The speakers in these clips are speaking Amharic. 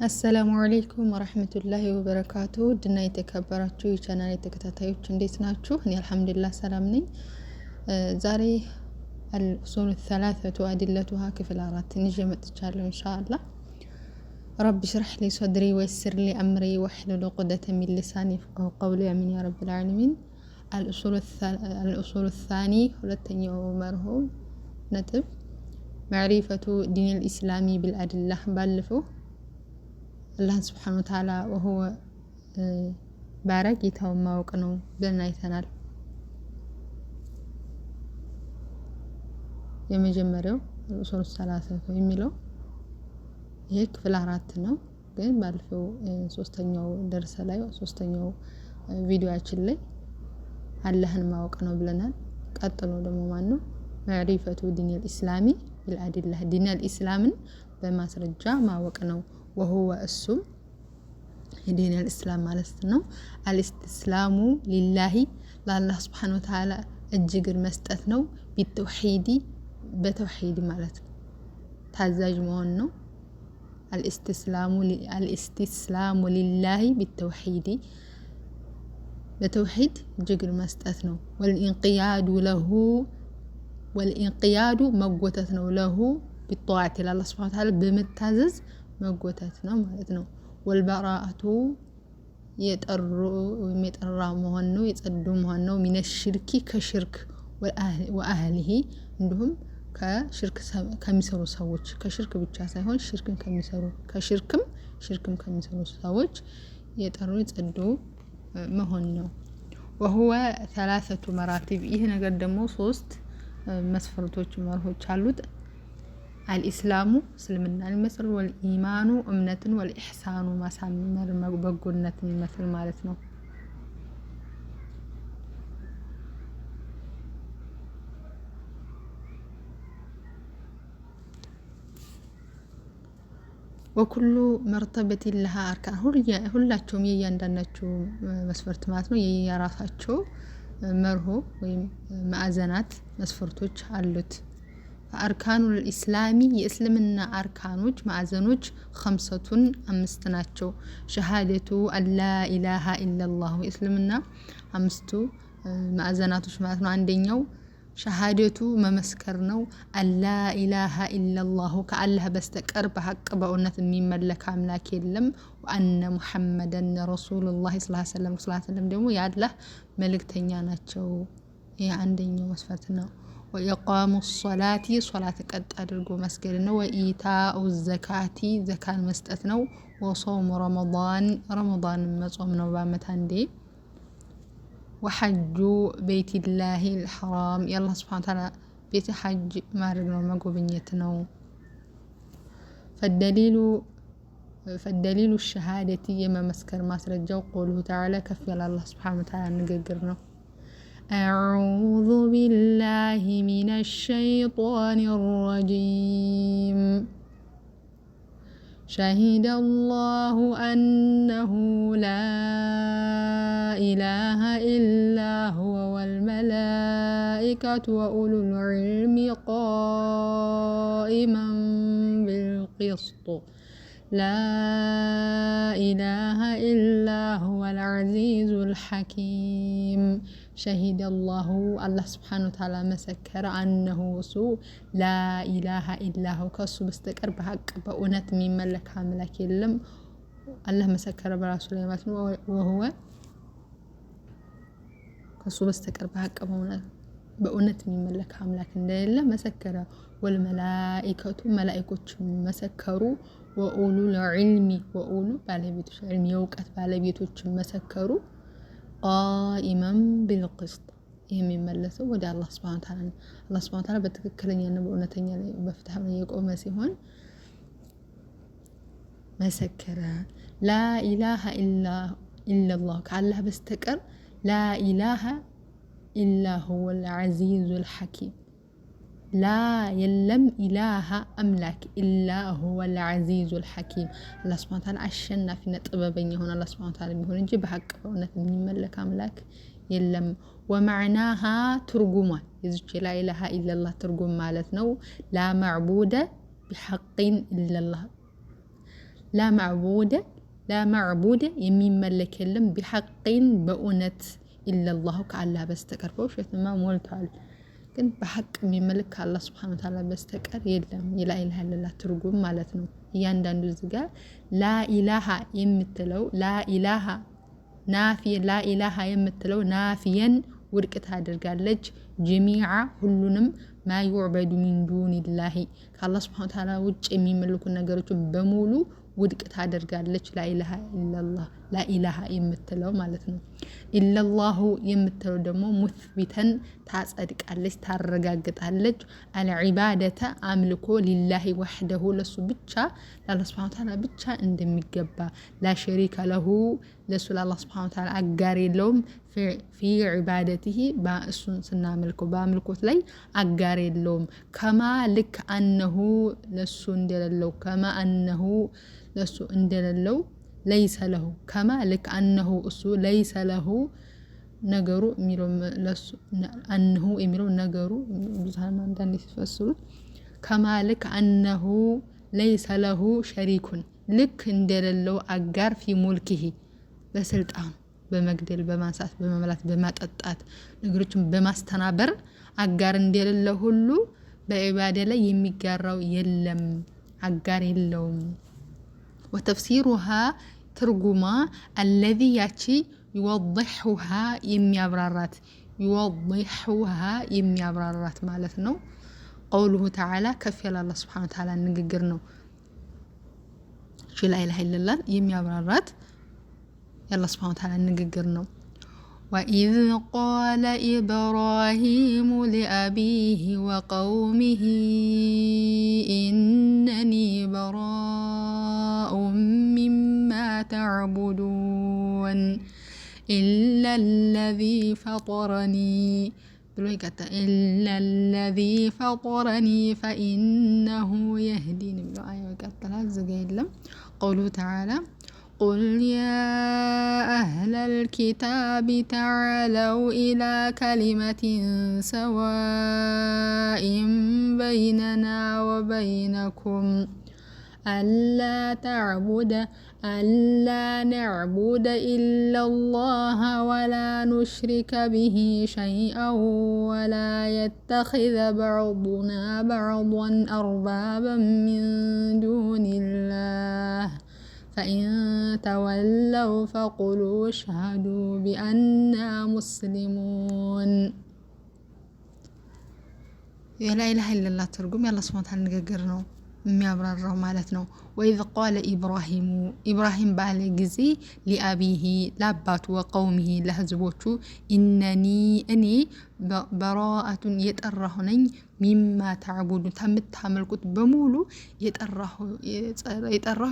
አሰላሙ አለይኩም ወራህመቱላሂ ወበረካቱ ድና የተከበራችሁ የቻናሌ ተከታታዮች እንዴት ናችሁ? እኔ አልሐምዱሊላህ ሰላም ነኝ። ዛሬ አልኡሱሉ ሰላሰቱ አዲለቱሃ ክፍል 4 ይዤ መጥቻለሁ ኢንሻአላህ። ረቢ ሽረህ ሊ ሶድሪ ወይስር ሊ አምሪ ወህሉል ዑቅደተ ሚን ሊሳኒ የፍቀሁ ቀውሊ አሚን ያ ረብል ዓለሚን። አልኡሱሉ ሳኒ ሁለተኛው መርሆ ነጥብ ማዕሪፈቱ ዲኒል ኢስላሚ ቢልአድላህ ባለፈው አላህ ስብሓን ወተዓላ ወሁወ ባሪያ ጌታውን ማወቅ ነው ብለን አይተናል። የመጀመሪያው ኡሱሉ ሰላሰቱ የሚለው ይሄ ክፍል 4 ነው። ግን ባለፈው ሶስተኛው ደርሰ ላይ ሶስተኛው ቪዲዮአችን ላይ አላህን ማወቅ ነው ብለናል። ቀጥሎ ደግሞ ማን ነው ማዕሪፈቱ ዲኒል ኢስላሚ ቢልአድላህ ዲኒል ኢስላምን በማስረጃ ማወቅ ነው። وهو السم دين الإسلام مالستنا الاستسلام لله لله سبحانه وتعالى الجيجر مستثنو بالتوحيد بتوحيد مالتنا تعزاج مهنو الاستسلام لله بالتوحيد بتوحيد جيجر مستثنو والانقياد موجتتنا له بالطاعة لله سبحانه وتعالى بمتازز መጎተት ነው ማለት ነው። ወልበራአቱ የጠሩ የሚጠራ መሆን ነው የጸዱ መሆን ነው። ሚነ ሽርኪ ከሽርክ ወአህሊሂ እንዲሁም ከሽርክ ከሚሰሩ ሰዎች ከሽርክ ብቻ ሳይሆን ሽርክን ከሚሰሩ ሰዎች የጠሩ የጸዱ መሆን ነው። وهو ثلاثه مراتب ይሄ ነገር ደግሞ 3 መስፈርቶች መርሆች አሉት። الإسلام سلمنا المثل والإيمان أمنة والإحسان ما سامر بقولنا مثل مالتنا. وكل مرتبة لها أركان ሁላቸውም የእያንዳንዳቸው መስፈርት ማለት ነው የራሳቸው መርሆ ወይም ማዕዘናት መስፈርቶች አሉት። أركان الإسلامي يسلمنا أركانوج معزنوج 5 ናቸው። شهادة أن لا إله إلا الله يسلمنا 5 معزناتوش ማለት ነው። አንደኛው ሸሃደቱ መመስከር ነው። አላ ኢላሃ ኢላላሁ ከአላህ በስተቀር በሐቅ በእውነት የሚመለክ አምላክ የለም። ወአነ ሙሐመደን ረሱሉላህ ሰለላሁ ዐለይሂ ወሰለም ደግሞ የአላህ መልእክተኛ ናቸው። ይሄ አንደኛው መስፈርት ነው። وإقام الصلاة صلاة قد أدرجو مسجدنا وإيتاء الزكاة زكاة مستثنو وصوم رمضان مصومنا بامتاندي وحج بيت الله الحرام يالله سبحانه وتعالى بيت حج مارغنا مغوبنيتنا. فالدليل الشهادة يما مسكر ما سرجو قوله تعالى كفي الله سبحانه وتعالى نغغرنا. أعوذ بالله من الشيطان الرجيم. شهد الله أنه لا إله إلا هو والملائكة وأولو العلم قائما بالقسط لا إله إلا هو العزيز الحكيم. شهد الله سبحانه وتعالى مسكر أنه لا إله إلا هو كسو بستقر بحق بأونت من ملك ملك يلم الله مسكر برسول وهو كسو بستقر بحق بأونت من ملك ملك يلم مسكر. والملائكة ملائكة مسكروا وأولو العلم وأولو بالبيتوش علم يوقت بالبيتوش مسكروا قائما بالقسط የሚመለሰው ወደ አላህ Subhanahu Wa Ta'ala አላህ Subhanahu Wa Ta'ala በትክክለኛ ነው በእውነተኛ ላይ በፍትሃ ነው የቆመ ሲሆን መሰከረ። ላ ኢላሃ ኢላላህ ከአላህ በስተቀር ላ ኢላሃ ኢላ ሁወ العزيز الحكيم لا يلم إله أملاك إلا هو العزيز الحكيم. الله سبحانه وتعالى عشنا في نطببني هنا الله سبحانه وتعالى بيقول نجيب حق بأونة من ملك أملاك يلم. ومعناها ترجمة إذا لا إله إلا الله ترجم مالتنا لا معبود بحق إلا الله ላ ማዕቡደ የሚመለክ የለም ቢሐቅን በእውነት ኢለላሁ ከአላህ በስተቀር። በውሸትማ ሞልቷል፣ ግን በሐቅ የሚመለክ ከአላህ ሱብሓነሁ ወተዓላ በስተቀር የለም። የላኢላሃ ኢለላህ ትርጉም ማለት ነው። እያንዳንዱ እዚህ ጋር ላኢላሃ የምትለው ላኢላሃ የምትለው ናፊየን ውድቅ ታደርጋለች። ጀሚዓ ሁሉንም ማ ዩዕበዱ ሚን ዱኒላሂ ከአላህ ሱብሓነሁ ወተዓላ ውጭ የሚመለኩ ነገሮችን በሙሉ ውድቅ ታደርጋለች። ላኢላሃ የምትለው ማለት ነው። ኢለላሁ የምትለው ደግሞ ሙስቢተን ታጸድቃለች፣ ታረጋግጣለች። አልዒባደተ አምልኮ ሊላሂ ወሕደሁ ለሱ ብቻ ለአላህ ሱብሓነሁ ወተዓላ ብቻ እንደሚገባ። ላሸሪከ ለሁ ለሱ ለአላህ ሱብሓነሁ ወተዓላ አጋር የለውም። ፊ ዒባደቲሂ እሱን ስናመልከው በአምልኮት ላይ አጋር የለውም። ከማ ልክ አነሁ ለሱ እንደሌለው ከማ አነሁ ለሱ እንደሌለው ለይሰ ለሁ ከማ ልክ አነሁ እሱ ለይሰ ለሁ ነገሩ የሚለው ለሱ አነሁ የሚለው ነገሩ ብዙሃን አንዳንዴ ሲፈስሩት ከማ ልክ አነሁ ለይሰ ለሁ ሸሪኩን ልክ እንደሌለው አጋር ፊ ሙልኪሂ በስልጣኑ በመግደል በማንሳት በመብላት በማጠጣት ነገሮችን በማስተናበር አጋር እንደሌለው ሁሉ በዒባዳ ላይ የሚጋራው የለም፣ አጋር የለውም። ወተፍሲሩሃ ትርጉማ አለዚ ያቺ ይወضሑሃ የሚያብራራት ማለት ነው። ቀውሉሁ ተዓላ ከፍ ያለ አላህ ሱብሓነሁ ወተዓላ ንግግር ነው። ላኢላሃ ኢለላህ የሚያብራራት የአላህ ሱብሓነሁ ወተዓላ ንግግር ነው። ወኢዝ ቃለ ኢብራሂሙ ሊአቢሂ ወቀውሚሂ ኢነኒ በራኡን ሚማ ተዕቡዱን ኢላ አለዚ ፈጠረኒ ብሎ ይቀጥላል። ኢላ አለዚ ፈጠረኒ ፈኢነሁ የህዲን ብሎ አያው ይቀጥላል። ዝጋ የለም። ቀውሉሁ ተዓላ ቁል ያ አህለል ኪታቢ ተዓለው ኢላ ከሊመቲን ሰዋኢን በይነና ወበይነኩም አላ ነዕቡደ ኢለላህ ወላ ኑሽሪከ ቢሂ ሸይአን ወላ የተኺዘ በዕዱና በዕዳን አርባበን ሚን ዱኒላህ ፈኢን ተወለው ፈቁሉ እሽሀዱ ቢአና ሙስሊሙን። የላኢላሃ ኢለላህ ትርጉም የአላህ ሱብሓነሁ ወተዓላ ንግግር ነው የሚያብራራው ማለት ነው። ወኢዝ ቃለ ኢብራሂም ባለ ጊዜ ሊአቢሂ ለአባቱ ወቀውሚሂ ለህዝቦቹ ኢነኒ እኔ በራአቱን የጠራሁ ነኝ ሚማ ተዕቡዱ ከምታመልኩት በሙሉ የጠራሁ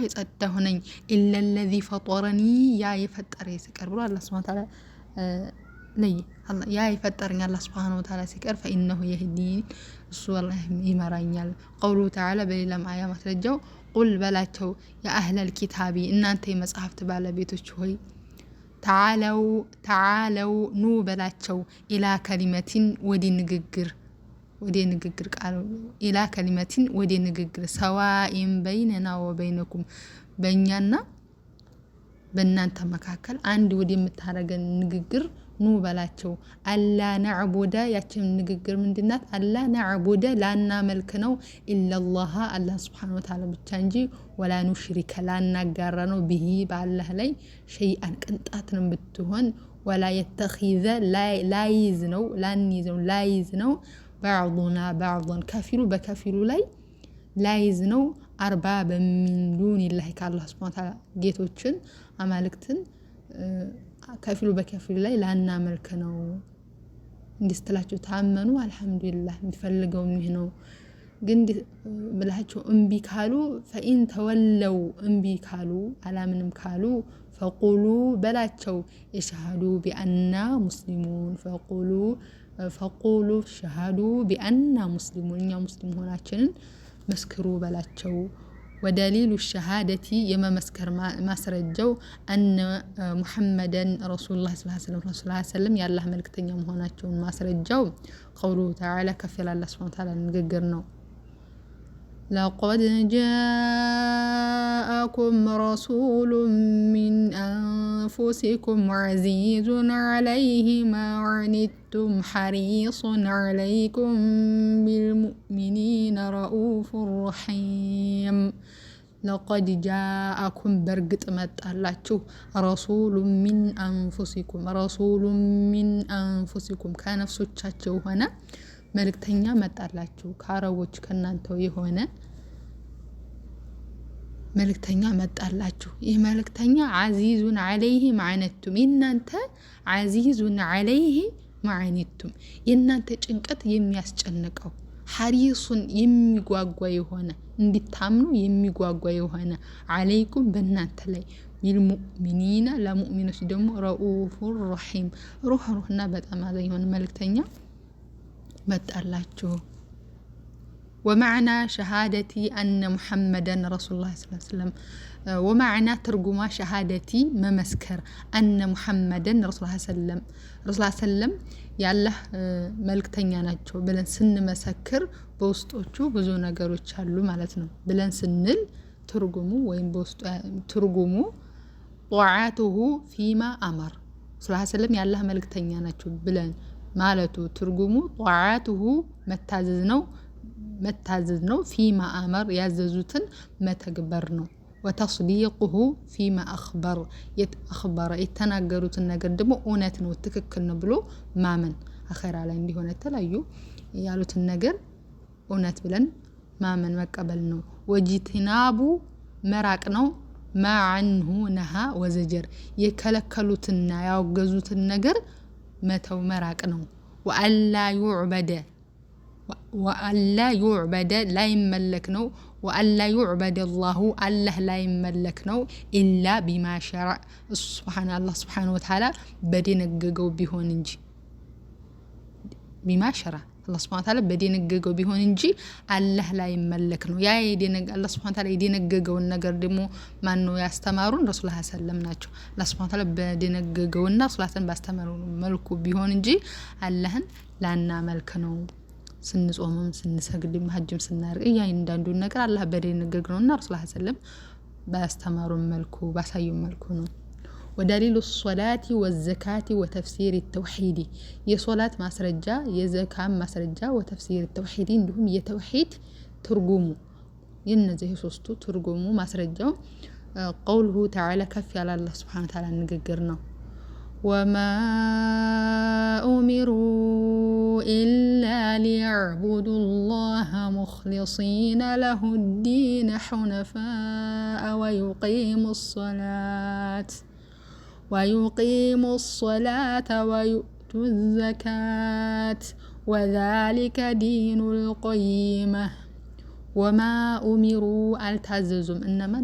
የጸዳሁ ነኝ። ኢላ ለዚ ፈጠረኒ ያ የፈጠረ ሲቀር ብሎ አላህ ሱብሓነሁ ወተዓላ ያ የፈጠረኝ አላህ ሱብሓነሁ ወተዓላ ሲቀር ፈኢነሁ የህዲን እሱ አላህ ይመራኛል። ቀውሉሁ ተዓላ በሌላም አያ ማስረጃው ቁል በላቸው የአህለል ኪታቢ እናንተ የመጽሐፍት ባለቤቶች ሆይ ተዓለው ኑ በላቸው ኢላ ከሊመቲን ወደ ንግግር ቃል ኢላ ከሊመቲን ወደ ንግግር ሰዋኢን በይነና ወበይነኩም በእኛና በእናንተ መካከል አንድ ወደ የምታረገን ንግግር ኑ በላቸው። አላ ነዕቡደ ያችን ንግግር ምንድናት? አላ ነዕቡደ ላናመልክ ነው ኢለላህ አላህ ሱብሓነሁ ወተዓላ ብቻ እንጂ ወላ ኑሽሪከ ላናጋራ ነው ቢሂ በአላህ ላይ ሸይአን ቅንጣትን ብትሆን ወላ የተኺዘ ላይዝ ነው በዕዱና በዕዱን ከፊሉ በከፊሉ ላይ ላይዝ ነው አርባበ ሚን ዱኒላህ ከአላህ ሱብሓነሁ ወተዓላ ጌቶችን አማልክትን ከፊሉ በከፊሉ ላይ ላናመልክ ነው እንዲስትላቸው ታመኑ። አልሐምዱሊላህ የሚፈልገው ይህ ነው። ግን ብላቸው እምቢ ካሉ ፈኢን ተወለው እምቢ ካሉ አላምንም ካሉ ፈቁሉ በላቸው የሸሃዱ ቢአና ሙስሊሙን ፈቁሉ ሸሃዱ ቢአና ሙስሊሙን እኛ ሙስሊም ሆናችንን መስክሩ በላቸው። ወደሊሉ ሸሃደቲ የመመስከር ማስረጃው አነ ሙሐመደን ረሱሉላህ ሰለላሁ ዐለይሂ ወሰለም የአላህ መልክተኛ መሆናቸውን ማስረጃው ቀውሉሁ ተዓላ ከፍ ያለ አላህ ሱብሓነሁ ወተዓላ ንግግር ነው። ለቀድ ጃአኩም جاءكم رسول من أنفسكم عزيز عليه ما عنتم حريص عليكم بالمؤمنين رؤوف رحيم لقد جاءكم برقت متعلاችሁ رسول من أنفسكم ከነፍሶቻችሁ ሆነ መልእክተኛ መጣላችሁ ከአረቦች ከናንተው የሆነ መልእክተኛ መጣላችሁ ይህ መልእክተኛ عزيزun عليه ما عنتم እናንተ عزيزun عليه ما عنتم እናንተ ጭንቀት የሚያስጨንቀው ሐሪሱን የሚጓጓ የሆነ እንዲታምኑ የሚጓጓ የሆነ عليكم በእናንተ ላይ بالمؤمنين ለሙእሚኖች ደግሞ رؤوف رحيم ሩህሩህና በጣም አዛኝ የሆነ መልእክተኛ መጣላችሁ ومعنى شهادتي أن محمدا رسول الله صلى الله عليه وسلم ومعنى ترجمة شهادتي ممسكر أن محمدا رسول الله صلى الله عليه وسلم رسول الله صلى الله عليه وسلم ያላህ መልእክተኛ ናቸው ብለን ስንመሰክር በውስጦቹ ብዙ ነገሮች አሉ ማለት ነው ብለን ስንል ትርጉሙ ወይም በውስጡ ትርጉሙ ጧዓቱሁ ፊማ አመር ረሱል ሰለላሁ ዐለይሂ ወሰለም ያላህ መልእክተኛ ናቸው ብለን ማለቱ ትርጉሙ ጧዓቱሁ መታዘዝ ነው ፊማ አመር ያዘዙትን መተግበር ነው وتصديقه فيما أخبر የተናገሩትን ነገር ደግሞ እውነት ነው ትክክል ነው ብሎ ማመን አኺራ ላይ እንዲሆነ ተላዩ ያሉትን ነገር እውነት ብለን ማመን መቀበል ነው ወጂትናቡ መራቅ ነው ማعنه نهى وزجر የከለከሉትና ያወገዙትን ነገር መተው መራቅ ነው وألا يعبد لا يملك ነው وألا يعبد الله لا يملك ነው إلا بما شرع الله سبحانه وتعالى በደነገገው ቢሆን እንጂ بما شرع الله سبحانه وتعالى በደነገገው ቢሆን እንጂ አላህ ላይ ይመለክ ነው ያ الله سبحانه وتعالى የደነገገውን ነገር ደግሞ ማን ነው ያስተማሩን ረሱል ሰለላሁ ዐለይሂ ወሰለም ናቸው الله سبحانه وتعالى በደነገገውና ሱላተን ባስተማሩ መልኩ ቢሆን እንጂ አላህን ላናመልክ ነው ስንጾምም ስንሰግድም ሐጅም ስናርግ እያንዳንዱ ነገር አላህ በደነገገው ነውና ረሱል ሰለላሁ ዐለይሂ ወሰለም ባስተማሩ መልኩ ባሳዩ መልኩ ነው ودليل الصلاة والزكاة وتفسير التوحيد የሶላት ማስረጃ የዘካም ማስረጃ وتفسير التوحيد እንዲሁም የተውሂድ ትርጉሙ የነዚህ ሶስቱ ትርጉሙ ማስረጃው قوله تعالى كف على الله سبحانه وتعالى ንግግር ነው وما أمروا إلا ليعبدوا الله مخلصين له الدين حنفاء ويقيموا الصلاة ويؤتوا الزكاة وذلك دين القيمة وما أمروا التعززم إنما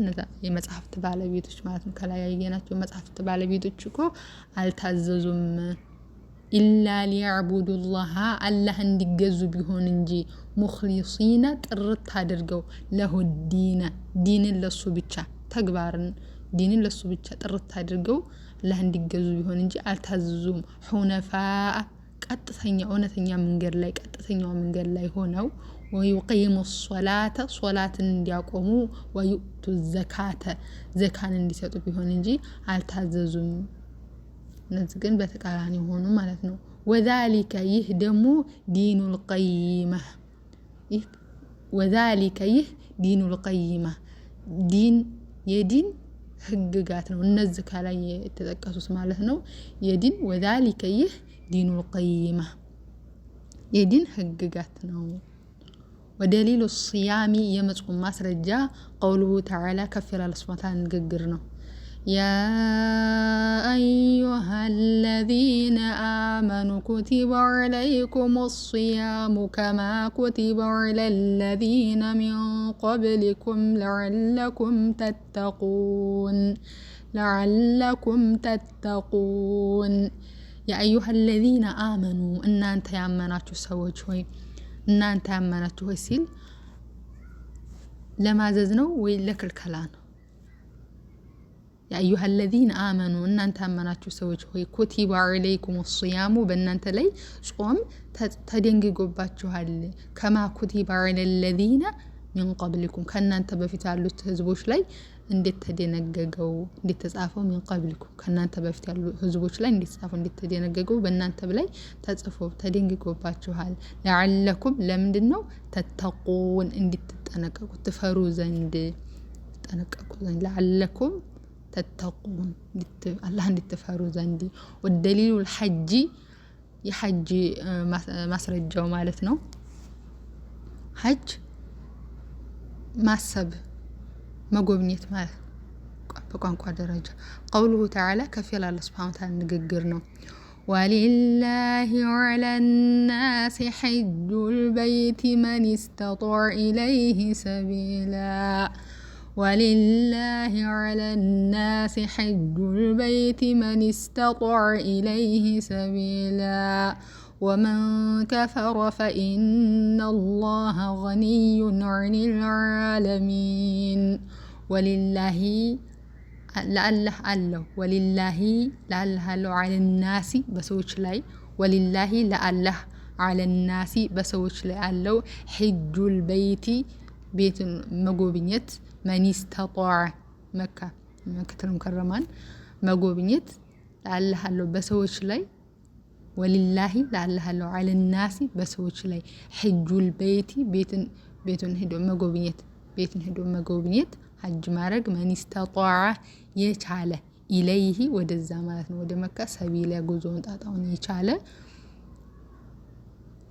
የመጽሐፍት ባለቤቶች ማለት ነው ከላይ ያየናቸው የመጽሐፍት ባለቤቶች እኮ አልታዘዙም إلا ليعبدوا الله الله እንዲገዙ ቢሆን እንጂ ሙኽሊሲና ጥርት አድርገው له الدين ዲንን ለሱ ብቻ ተግባርን ዲንን ለሱ ብቻ ጥርት አድርገው الله እንዲገዙ ቢሆን እንጂ አልታዘዙም ሁነፋአ ቀጥተኛ እውነተኛ መንገድ ላይ ሆነው ويقيموا الصلاة صلاة እንዲያቆሙ ويؤتوا الزكاة ዘካን እንዲሰጡ ቢሆን እንጂ አልታዘዙም እነዚህ ግን በተቃራኒ ሆኑ ማለት ነው وذلك ይህ ደግሞ دين القيمة وذلك ይህ دين القيمة የዲን ህግጋት ነው እነዚህ ከላይ የተጠቀሱት ማለት ነው የዲን وذلك ይህ دين القيمة የዲን ህግጋት ነው ودليل الصيام يمصوم ማስረጃ قوله تعالى كفر الله سبحانه وتعالى ንግግር ነው يا أيها الذين آمنوا كتب عليكم الصيام كما كتب على الذين من قبلكم لعلكم تتقون يا أيها الذين آمنوا إن أنت ያመናችሁ ሰዎች ሆይ እናንተ ያመናችሁ ሆይ ሲል ለማዘዝ ነው ወይ ለክልከላ ነው يا أيها الذين آمنوا إن أنت ያመናችሁ ሰዎች ሆይ كتب عليكم الصيام በእናንተ ላይ ጾም ተደንግጎባችኋል كما كتب على الذين ሚን ቀብሊኩም ከእናንተ በፊት ያሉት ህዝቦች ላይ እንዴት ተደነገገው እንዴት ተጻፈው ሚን ቀብሊኩም ከእናንተ በፊት ያሉ ህዝቦች ላይ እንዴት ተጻፈው እንዴት ተደነገገው በእናንተ ላይ ተጽፎ ተደንግጎባችኋል። ለዓለኩም ለምንድነው ተተቁን እንድትጠነቀቁ ትፈሩ ዘንድ ተጠነቀቁ ዘንድ ለዓለኩም ተተቁን አላህ እንድትፈሩ ዘንድ ወደሊሉ الحج የሐጅ ማስረጃው ማለት ነው። ሐጅ ማሰብ መጎብኘት ማለት በቋንቋ ደረጃ ቀውሉሁ ተዓላ ከፍ ያለ አላህ ሱብሓነሁ ወተዓላ ንግግር ነው። ወሊላሂ ዐለ الناس حج البيت من استطاع إليه سبيلا ولله على الناس حج البيت من استطاع إليه سبيلا ومن كفر فإن الله غني عن العالمين ولله لعله አለው ولله لعله አለው على الناس በሰዎች ላይ ولله لعله على الناس በሰዎች ላይ አለው حج البيت ቤትን መጎብኘት من استطاع مكة المكرمان መጎብኘት لعله አለው በሰዎች ላይ ولله لعله አለው على الناس በሰዎች ላይ حج البيت ቤትን ሄዶ መጎብኘት ቤትን ሄዶ መጎብኘት ሐጅ ማድረግ من استطاع የቻለ ኢለይሂ ወደዛ ማለት ነው ወደ መካ ሰቢላ ጉዞውን ጣጣውን የቻለ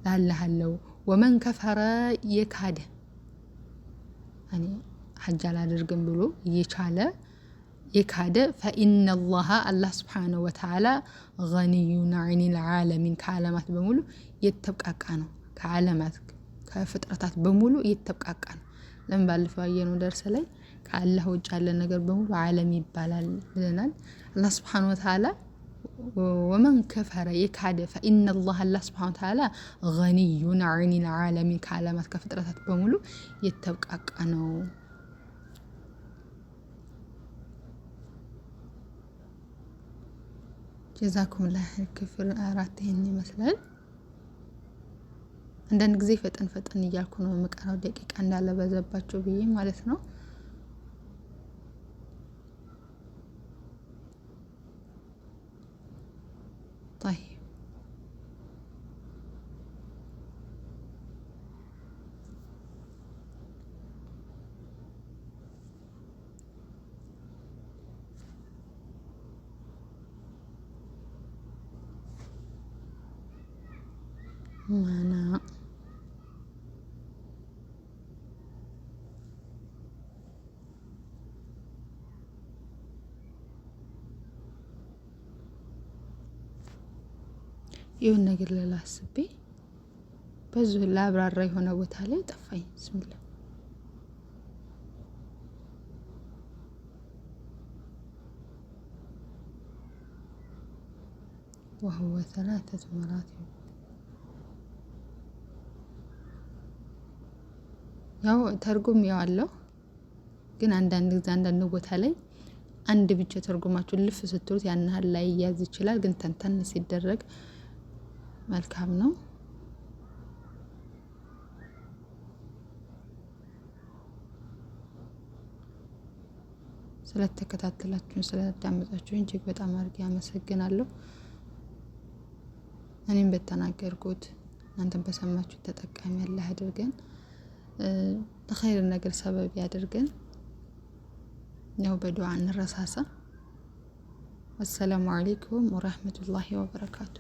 لعله አለው ومن كفر የካደ እኔ ሐጅ አላደርግም ብሎ የካደ فإن الله سبحانه وتعالى غني عن العالمين ከዓለማት በሙሉ የተብቃቃ ነው ከዓለማት ከፍጥረታት በሙሉ የተብቃቃ ነው። ለምን ባለፈው ያየነው ደርሰ ላይ ከአላህ ውጭ ያለ ነገር በሙሉ ዓለም ይባላል ብለናል። አላህ Subhanahu Wa Ta'ala ومن كفر የካደ فإن الله سبحانه وتعالى غني عن العالمين ከዓለማት ከፍጥረታት በሙሉ የተብቃቃ ነው። ጀዛኩም ላህ ክፍል 4 ይሄን ይመስላል። አንዳንድ ጊዜ ፈጠን እያልኩ ነው መቀራው ደቂቃ እንዳለ በዘባቸው ብዬ ማለት ነው። طيب ማና ይሁን ነገር ለላስቤ በዙ ላብራራ የሆነ ቦታ ላይ ጠፋኝ። ብስሚላ وهو 3 مراتب ያው ተርጉም ያለው ግን አንዳንድ ቦታ ላይ አንድ ብቻ ተርጉማችሁ ልፍ ስትሉት ያን ላይ ያዝ ይችላል። ግን ተንተን ሲደረግ መልካም ነው። ስለተከታተላችሁኝ ስለዳመጣችሁኝ እጅግ በጣም አድርጌ አመሰግናለሁ። እኔም በተናገርኩት እናንተም በሰማችሁት ተጠቃሚ ያለህ አድርገን ለኸይር ነገር ሰበብ ያድርገን። ያው በዱዓ እንረሳሳ። ወሰላሙ አለይኩም ወራህመቱላሂ ወበረካቱ።